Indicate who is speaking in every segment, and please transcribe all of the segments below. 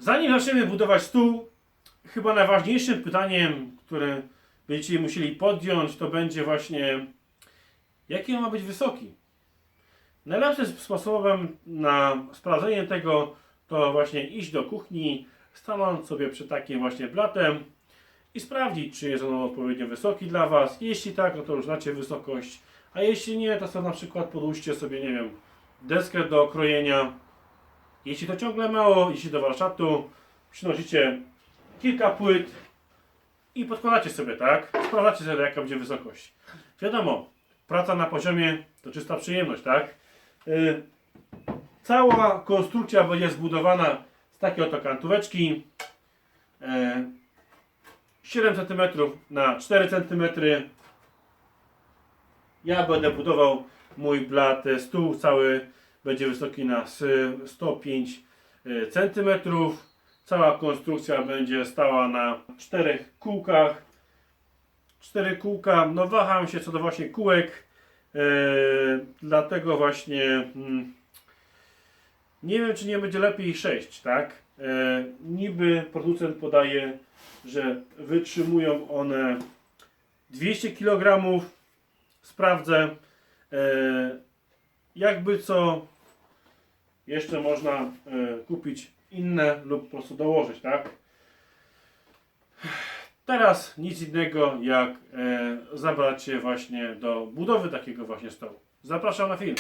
Speaker 1: Zanim zaczniemy budować stół, chyba najważniejszym pytaniem, które będziecie musieli podjąć, to będzie właśnie, jaki on ma być wysoki. Najlepszym sposobem na sprawdzenie tego to właśnie iść do kuchni, stanąć sobie przed takim właśnie blatem i sprawdzić, czy jest on odpowiednio wysoki dla Was. Jeśli tak, no to już znacie wysokość, a jeśli nie, to sobie na przykład podłóżcie sobie, nie wiem, deskę do krojenia. Jeśli to ciągle mało, jeśli do warsztatu przynosicie kilka płyt i podkładacie sobie, tak? Sprawdzacie sobie, jaka będzie wysokość. Wiadomo, praca na poziomie to czysta przyjemność, tak? Cała konstrukcja będzie zbudowana z takiej oto kantóweczki. 7 cm na 4 cm. Ja będę budował mój blat, stół cały będzie wysoki na 105 cm. Cała konstrukcja będzie stała na 4 kółkach. 4 kółka, no waham się co do właśnie kółek, dlatego właśnie nie wiem, czy nie będzie lepiej 6, tak? Niby producent podaje, że wytrzymują one 200 kg. Sprawdzę. Jakby co, jeszcze można kupić inne lub po prostu dołożyć, tak? Teraz nic innego jak zabrać się właśnie do budowy takiego właśnie stołu. Zapraszam na film.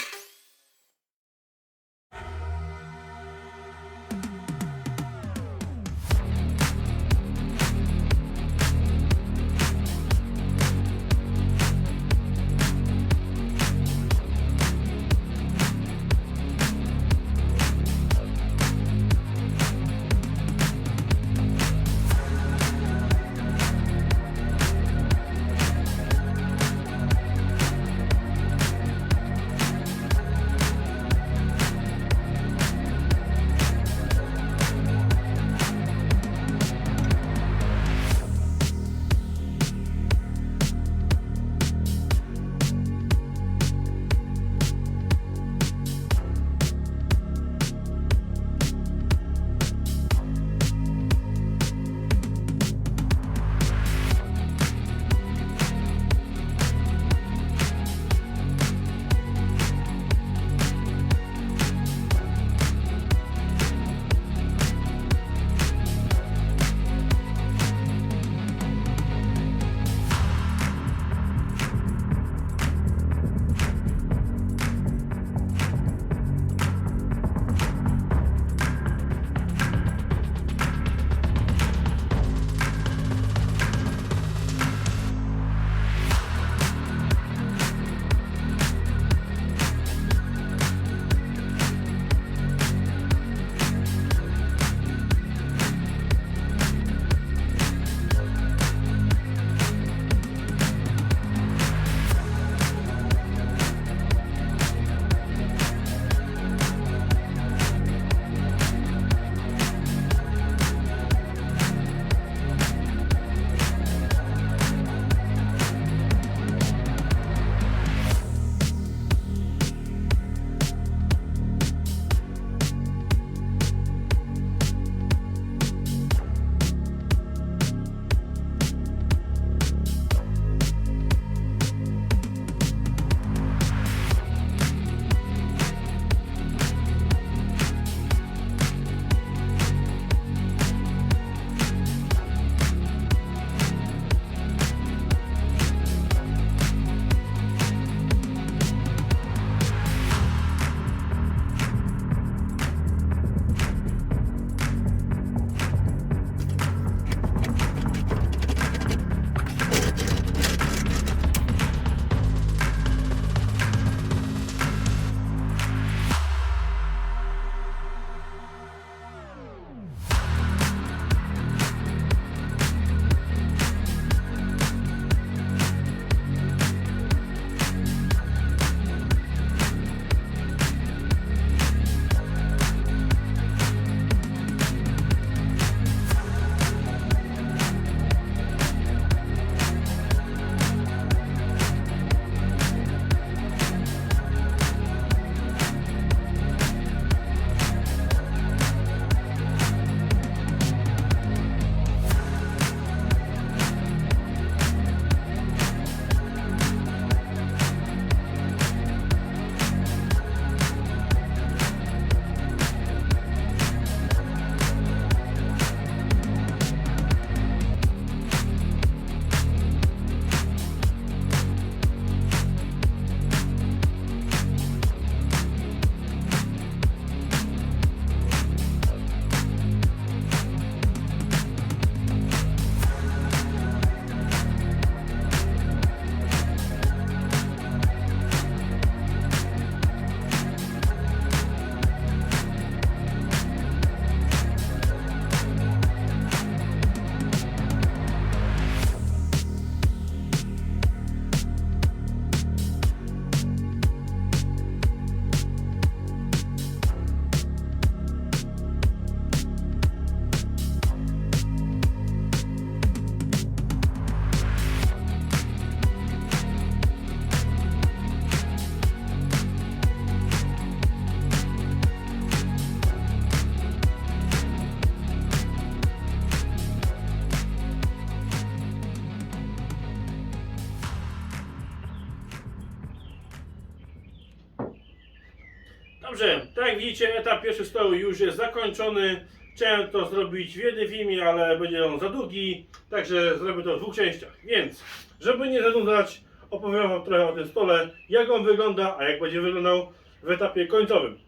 Speaker 1: Dobrze, tak jak widzicie, etap pierwszy stołu już jest zakończony. Chciałem to zrobić w jednym filmie, ale będzie on za długi, także zrobię to w dwóch częściach. Więc, żeby nie zanudzać, opowiem wam trochę o tym stole, jak on wygląda, a jak będzie wyglądał w etapie końcowym.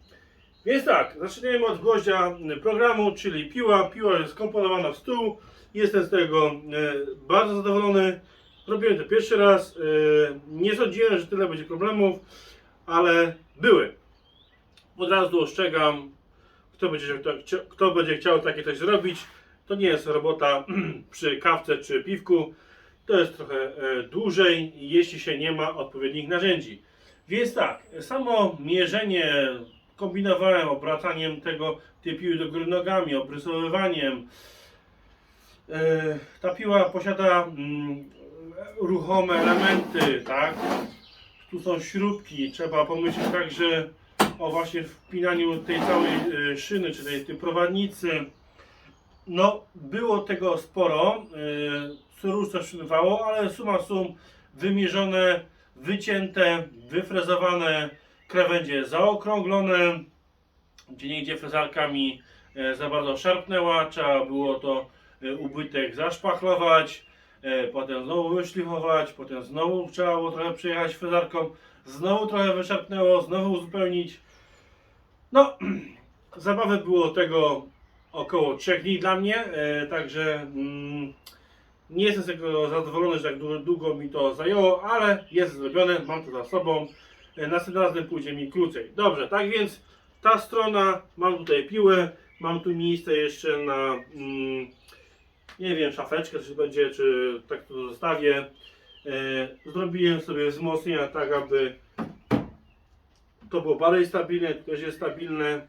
Speaker 1: Więc tak, zaczniemy od gwoździa programu, czyli piła. Piła jest skomponowana w stół. Jestem z tego bardzo zadowolony. Robiłem to pierwszy raz. Nie sądziłem, że tyle będzie problemów, ale były. Od razu ostrzegam, kto będzie chciał takie coś zrobić. To nie jest robota przy kawce czy piwku. To jest trochę dłużej, jeśli się nie ma odpowiednich narzędzi. Więc tak, samo mierzenie kombinowałem obracaniem tej piły do góry nogami, obrysowywaniem. Ta piła posiada ruchome elementy, tak? Tu są śrubki, trzeba pomyśleć także o właśnie wpinaniu tej całej szyny, czy tej prowadnicy. No, było tego sporo, co różne szynwało, ale summa sum wymierzone, wycięte, wyfrezowane, krawędzie zaokrąglone, gdzie niegdzie frezarkami za bardzo szarpnęła, trzeba było to ubytek zaszpachlować, potem znowu wyszlifować, potem znowu trzeba było trochę przejechać frezarką, znowu trochę wyszarpnęło, znowu uzupełnić. No, zabawy było tego około 3 dni dla mnie, także nie jestem z tego zadowolony, że tak długo mi to zajęło, ale jest zrobione, mam to za sobą. Następnym razem pójdzie mi krócej. Dobrze, tak więc ta strona, mam tutaj piłę, mam tu miejsce jeszcze na, nie wiem, szafeczkę, czy będzie, czy tak to zostawię. Zrobiłem sobie wzmocnienia tak, aby to było bardziej stabilne, to też jest stabilne.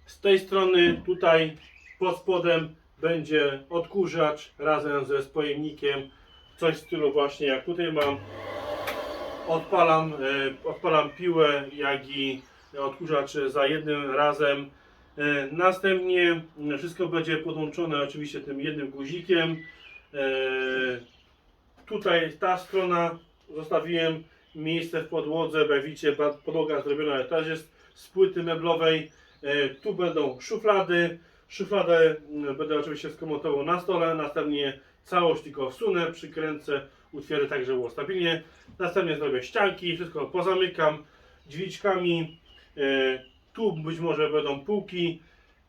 Speaker 1: Z tej strony tutaj pod spodem będzie odkurzacz razem ze spojemnikiem, coś w stylu właśnie jak tutaj mam. Odpalam piłę, jak i odkurzacz za jednym razem. Następnie wszystko będzie podłączone oczywiście tym jednym guzikiem. Tutaj ta strona zostawiłem miejsce w podłodze, bo jak widzicie podłoga zrobiona też jest z płyty meblowej. Tu będą szuflady. Szufladę będę oczywiście skomontował na stole, następnie całość tylko wsunę, przykręcę, utwierdzę tak, żeby było stabilnie. Następnie zrobię ścianki, wszystko pozamykam drzwiczkami. Tu być może będą półki,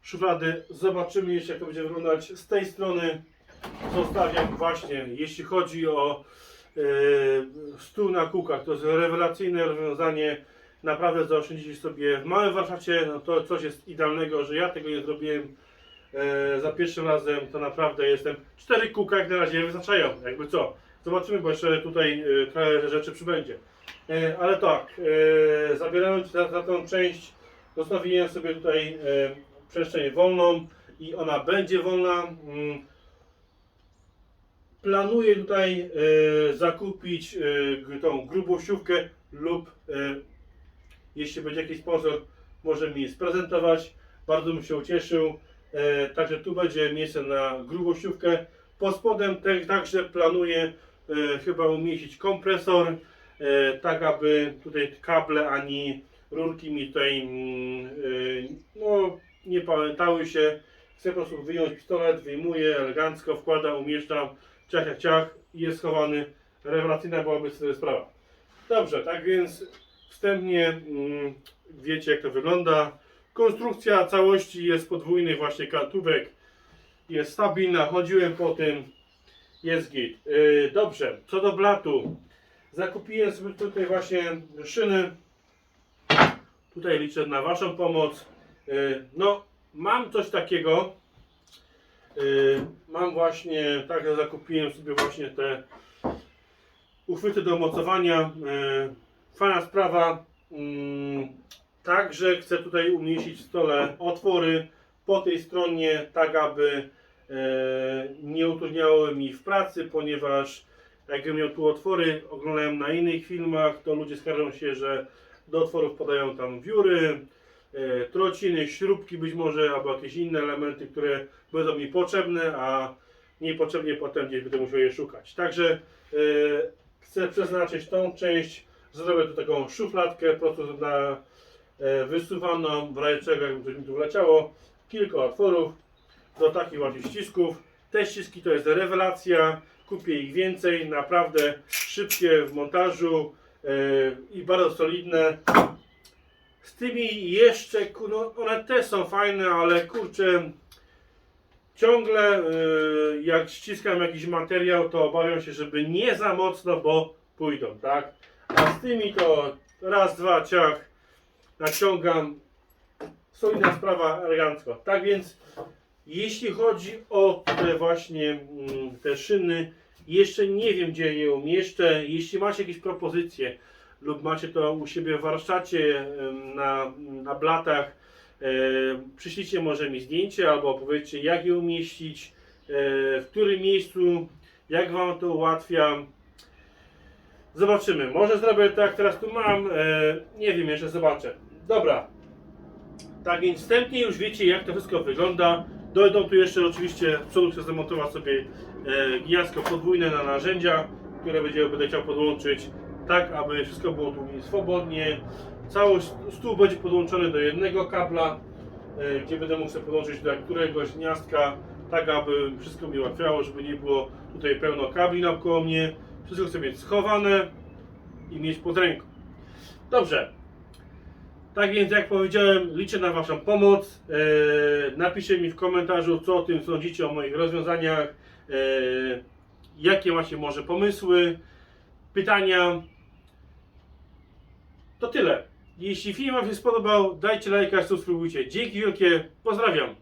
Speaker 1: szuflady. Zobaczymy jeszcze, jak to będzie wyglądać z tej strony. Zostawiam właśnie, jeśli chodzi o stół na kółkach, to jest rewelacyjne rozwiązanie. Naprawdę zaoszczędzicie sobie w małym warsztacie, no to coś jest idealnego, że ja tego nie zrobiłem za pierwszym razem, to naprawdę jestem. 4 kółka jak na razie wystarczają, jakby co. Zobaczymy, bo jeszcze tutaj trochę rzeczy przybędzie. Ale tak, zabierając za tą część, zostawiłem sobie tutaj przestrzeń wolną i ona będzie wolna. Planuję tutaj zakupić tą grubościówkę lub jeśli będzie jakiś sponsor, może mi sprezentować. Bardzo bym się ucieszył. Także tu będzie miejsce na grubościówkę. Pod spodem także planuję chyba umieścić kompresor, tak aby tutaj kable ani rurki mi tutaj no, nie pamiętały się. Chcę po prostu wyjąć pistolet, wyjmuję elegancko, wkładam, umieszczam, ciach jak ciach i jest schowany. Rewelacyjna byłaby sobie sprawa. Dobrze, tak więc wstępnie wiecie, jak to wygląda. Konstrukcja całości jest podwójny właśnie kartówek. Jest stabilna, chodziłem po tym. Jest git. Dobrze, co do blatu. Zakupiłem sobie tutaj właśnie szyny. Tutaj liczę na Waszą pomoc. No, mam coś takiego. Mam właśnie, także zakupiłem sobie właśnie te uchwyty do mocowania. Fajna sprawa. Także chcę tutaj umieścić w stole otwory po tej stronie, tak aby nie utrudniały mi w pracy, ponieważ jakbym miał tu otwory, oglądałem na innych filmach, to ludzie skarżą się, że do otworów podają tam wióry, trociny, śrubki być może, albo jakieś inne elementy, które będą mi potrzebne, a niepotrzebnie potem gdzieś będę musiał je szukać. Także chcę przeznaczyć tą część, zrobię tu taką szufladkę po prostu wysuwano w razie czego, jakby coś mi tu wleciało, kilka otworów do takich właśnie ścisków. Te ściski to jest rewelacja, kupię ich więcej, naprawdę szybkie w montażu i bardzo solidne. Z tymi jeszcze, no one też są fajne, ale kurczę, ciągle jak ściskam jakiś materiał, to obawiam się, żeby nie za mocno, bo pójdą, tak? A z tymi to raz, dwa, ciach, naciągam, solidna sprawa, elegancko. Tak więc, jeśli chodzi o te właśnie te szyny, jeszcze nie wiem, gdzie je umieszczę. Jeśli macie jakieś propozycje lub macie to u siebie w warsztacie na blatach, przyślijcie może mi zdjęcie albo powiedzcie, jak je umieścić, w którym miejscu, jak Wam to ułatwia. Zobaczymy. Może zrobię tak, jak teraz tu mam. Nie wiem, jeszcze zobaczę. Dobra. Tak więc wstępnie już wiecie, jak to wszystko wygląda. Dojdą tu jeszcze oczywiście, w przodu chcę zamontować sobie gniazdko podwójne na narzędzia, które będę chciał podłączyć, tak aby wszystko było tu swobodnie. Cały stół będzie podłączony do jednego kabla, gdzie będę mógł sobie podłączyć do któregoś gniazdka, tak aby wszystko mi ułatwiało, żeby nie było tutaj pełno kabli naokoło mnie. Wszystko chcę mieć schowane i mieć pod ręką. Dobrze. Tak więc, jak powiedziałem, liczę na Waszą pomoc. Napiszcie mi w komentarzu, co o tym sądzicie, o moich rozwiązaniach. Jakie macie może pomysły, pytania. To tyle. Jeśli film Wam się spodobał, dajcie lajka, subskrybujcie. Dzięki wielkie, pozdrawiam.